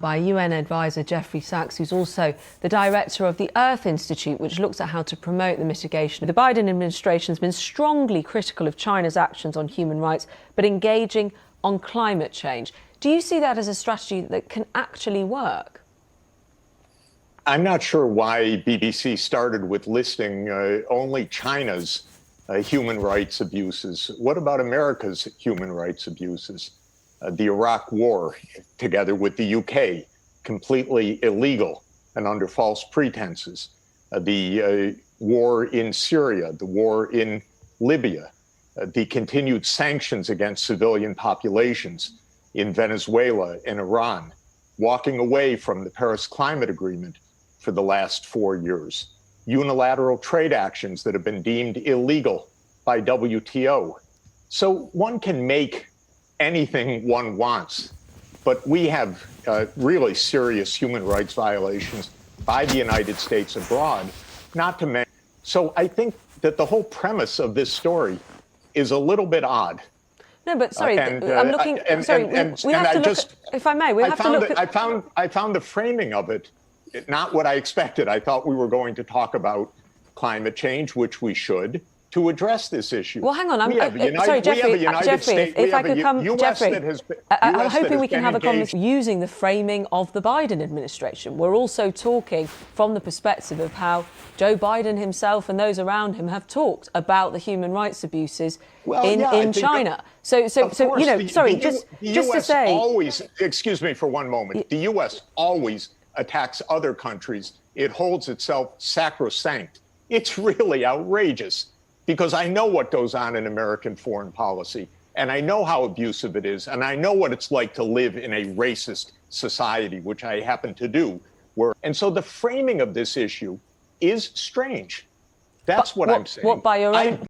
By UN advisor Jeffrey Sachs, who's also the director of the Earth Institute, which looks at how to promote the mitigation. The Biden administration has been strongly critical of China's actions on human rights, but engaging on climate change. Do you see that as a strategy that can actually work? I'm not sure why BBC started with listing only China's human rights abuses. What about America's human rights abuses? The Iraq War, together with the UK, completely illegal and under false pretenses. The war in Syria, the war in Libya, the continued sanctions against civilian populations in Venezuela and Iran, walking away from the Paris Climate Agreement for the last 4 years, unilateral trade actions that have been deemed illegal by WTO. So one can make anything one wants, but we have really serious human rights violations by the United States abroad, not to mention. So I think that the whole premise of this story is a little bit odd. No, but sorry, I'm looking. We have to look. If I may, we have to look. I found the framing of it not what I expected. I thought we were going to talk about climate change, which we should, to address this issue. Well, hang on. Sorry, Jeffrey. If I could come, Jeffrey, I'm hoping we can have a conversation using the framing of the Biden administration. We're also talking from the perspective of how Joe Biden himself and those around him have talked about the human rights abuses in China. So you know, sorry, just to say, always, excuse me for one moment. The U.S. always attacks other countries. It holds itself sacrosanct. It's really outrageous, because I know what goes on in American foreign policy, and I know how abusive it is, and I know what it's like to live in a racist society, which I happen to do. And so the framing of this issue is strange. That's what I'm saying. What, by your own?